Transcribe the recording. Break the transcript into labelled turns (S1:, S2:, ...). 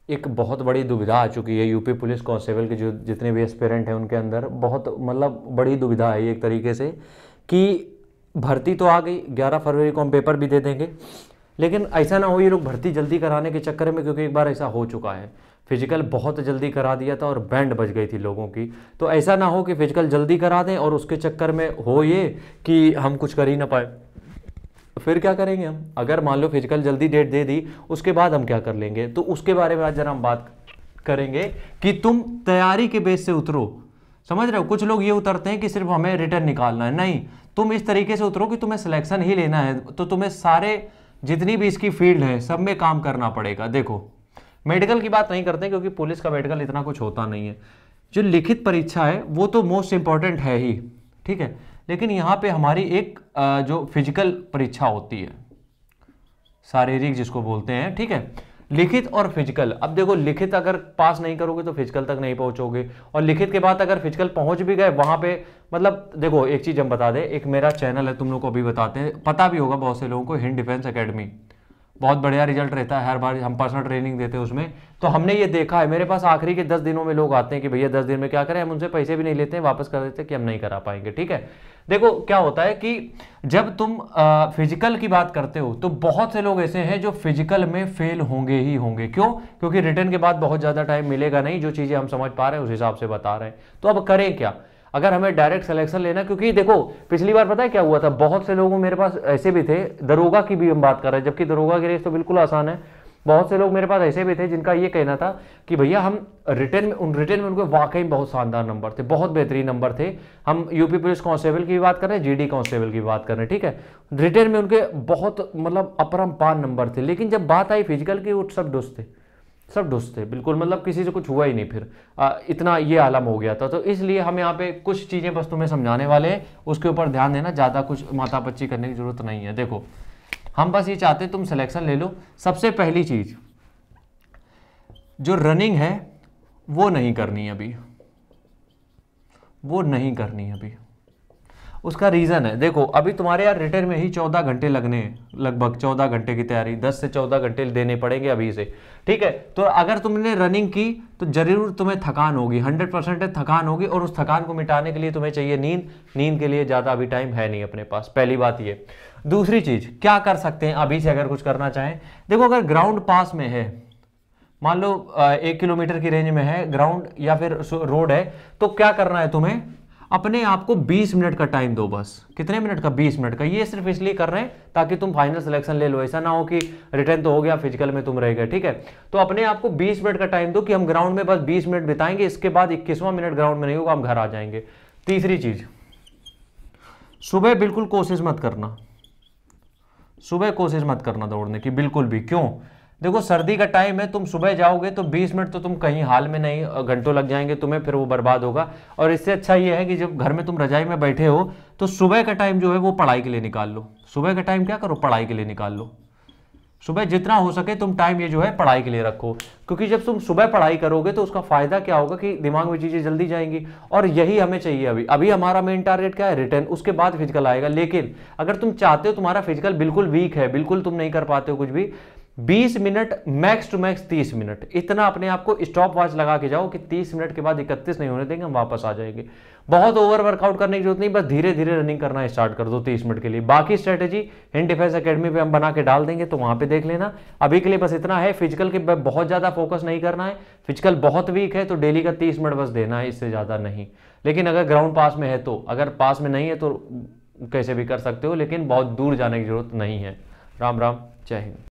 S1: एक बहुत बड़ी दुविधा आ चुकी है यूपी पुलिस कांस्टेबल के जो जितने भी एस्पिरेंट हैं उनके अंदर, बहुत मतलब बड़ी दुविधा है एक तरीके से कि भर्ती तो आ गई, 11 फरवरी को हम पेपर भी दे देंगे, लेकिन ऐसा ना हो ये लोग भर्ती जल्दी कराने के चक्कर में, क्योंकि एक बार ऐसा हो चुका है, फिजिकल बहुत जल्दी करा दिया था और बैंड बज गई थी लोगों की। तो ऐसा ना हो कि फिजिकल जल्दी करा दें और उसके चक्कर में हो ये कि हम कुछ कर ही ना पाए, फिर क्या करेंगे हम? अगर मान लो फिजिकल जल्दी डेट दे दी, उसके बाद हम क्या कर लेंगे? तो उसके बारे में आज जरा हम बात करेंगे कि तुम तैयारी के बेस से उतरो। समझ रहे हो? कुछ लोग ये उतरते हैं कि सिर्फ हमें रिटर्न निकालना है, नहीं, तुम इस तरीके से उतरो कि तुम्हें सिलेक्शन ही लेना है, तो तुम्हें सारे जितनी भी इसकी फील्ड है सब में काम करना पड़ेगा। देखो, मेडिकल की बात नहीं करते क्योंकि पुलिस का मेडिकल इतना कुछ होता नहीं है, जो लिखित परीक्षा है वो तो मोस्ट इंपॉर्टेंट है ही, ठीक है, लेकिन यहाँ पे हमारी एक जो फिजिकल परीक्षा होती है, शारीरिक जिसको बोलते हैं, ठीक है, लिखित और फिजिकल। अब देखो, लिखित अगर पास नहीं करोगे तो फिजिकल तक नहीं पहुंचोगे, और लिखित के बाद अगर फिजिकल पहुंच भी गए वहां पे, मतलब देखो एक चीज हम बता दें, एक मेरा चैनल है, तुम लोग को अभी बताते हैं, पता भी होगा बहुत से लोगों को, हिंद डिफेंस एकेडमी, बहुत बढ़िया रिजल्ट रहता है, हर बार हम पर्सनल ट्रेनिंग देते हैं उसमें। तो हमने ये देखा है, मेरे पास आखिरी के 10 दिनों में लोग आते हैं कि भैया 10 दिन में क्या करें, हम उनसे पैसे भी नहीं लेते हैं, वापस कर देते हैं कि हम नहीं करा पाएंगे, ठीक है। देखो क्या होता है कि जब तुम फिजिकल की बात करते हो तो बहुत से लोग ऐसे हैं जो फिजिकल में फेल होंगे ही होंगे। क्यों? क्योंकि रिटर्न के बाद बहुत ज़्यादा टाइम मिलेगा नहीं, जो चीज़ें हम समझ पा रहे हैं उस हिसाब से बता रहे हैं। तो अब करें क्या अगर हमें डायरेक्ट सिलेक्शन लेना? क्योंकि देखो पिछली बार पता है क्या हुआ था, बहुत से लोगों मेरे पास ऐसे भी थे, दरोगा की भी हम बात कर रहे हैं, जबकि दरोगा की रेस तो बिल्कुल आसान है, बहुत से लोग मेरे पास ऐसे भी थे जिनका ये कहना था कि भैया हम रिटर्न में उनके वाकई बहुत शानदार नंबर थे, बहुत बेहतरीन नंबर थे। हम यूपी पुलिस कांस्टेबल की भी बात कर रहे हैं, जीडी कांस्टेबल की बात कर रहे हैं, ठीक है, रिटर्न में उनके बहुत मतलब अपरंपार नंबर थे, लेकिन जब बात आई फिजिकल की, वो सब डुस थे, सब डुस थे बिल्कुल, मतलब किसी से कुछ हुआ ही नहीं, फिर इतना ये आलम हो गया था। तो इसलिए हम यहाँ पे कुछ चीज़ें बस तुम्हें समझाने वाले हैं, उसके ऊपर ध्यान देना, ज़्यादा कुछ माथापच्ची करने की जरूरत नहीं है। देखो, हम बस ये चाहते हैं तुम सिलेक्शन ले लो। सबसे पहली चीज़, जो रनिंग है वो नहीं करनी अभी, वो नहीं करनी अभी। उसका रीज़न है, देखो अभी तुम्हारे यार रिटर्न में ही 14 घंटे लगने हैं, लगभग 14 घंटे की तैयारी, 10 से 14 घंटे देने पड़ेंगे अभी से, ठीक है। तो अगर तुमने रनिंग की तो जरूर तुम्हें थकान होगी, 100% थकान होगी, और उस थकान को मिटाने के लिए तुम्हें चाहिए नींद। नींद के लिए ज़्यादा अभी टाइम है नहीं अपने पास, पहली बात ये। दूसरी चीज़, क्या कर सकते हैं अभी से अगर कुछ करना चाहें? देखो, अगर ग्राउंड पास में है, मान लो 1 किलोमीटर की रेंज में है ग्राउंड या फिर रोड है, तो क्या करना है तुम्हें? अपने आप को 20 मिनट का टाइम दो बस। कितने मिनट का? 20 मिनट का। ये सिर्फ इसलिए कर रहे हैं ताकि तुम फाइनल सिलेक्शन ले लो, ऐसा ना हो कि रिटर्न तो हो गया, फिजिकल में तुम रह गए, ठीक है। तो अपने आप को 20 मिनट का टाइम दो कि हम ग्राउंड में बस 20 मिनट बिताएंगे, इसके बाद 21वां मिनट ग्राउंड में नहीं होगा, हम घर आ जाएंगे। तीसरी चीज, सुबह बिल्कुल कोशिश मत करना, सुबह कोशिश मत करना दौड़ने की बिल्कुल भी। क्यों? देखो सर्दी का टाइम है, तुम सुबह जाओगे तो 20 मिनट तो तुम कहीं हाल में नहीं, घंटों लग जाएंगे तुम्हें, फिर वो बर्बाद होगा। और इससे अच्छा ये है कि जब घर में तुम रजाई में बैठे हो तो सुबह का टाइम जो है वो पढ़ाई के लिए निकाल लो। सुबह का टाइम क्या करो? पढ़ाई के लिए निकाल लो। सुबह जितना हो सके तुम टाइम ये जो है पढ़ाई के लिए रखो, क्योंकि जब तुम सुबह पढ़ाई करोगे तो उसका फायदा क्या होगा कि दिमाग में चीजें जल्दी जाएंगी, और यही हमें चाहिए। अभी अभी हमारा मेन टारगेट क्या है? रिटर्न, उसके बाद फिजिकल आएगा। लेकिन अगर तुम चाहते हो, तुम्हारा फिजिकल बिल्कुल वीक है, बिल्कुल तुम नहीं कर पाते हो कुछ भी, 20 minute max to max 30 minute, इतना अपने आप को स्टॉप वॉच लगा के जाओ कि 30 मिनट के बाद 31 नहीं होने देंगे, हम वापस आ जाएंगे। बहुत ओवर वर्कआउट करने की जरूरत नहीं, बस धीरे धीरे रनिंग करना स्टार्ट कर दो 30 मिनट के लिए। बाकी स्ट्रेटेजी हिंद डिफेंस एकेडमी पे हम बना के डाल देंगे, तो वहां पे देख लेना। अभी के लिए बस इतना है, फिजिकल के बहुत ज्यादा फोकस नहीं करना है, फिजिकल बहुत वीक है तो डेली का 30 मिनट बस देना है, इससे ज्यादा नहीं। लेकिन अगर ग्राउंड पास में है तो, अगर पास में नहीं है तो कैसे भी कर सकते हो, लेकिन बहुत दूर जाने की जरूरत नहीं है। राम राम, जय हिंद।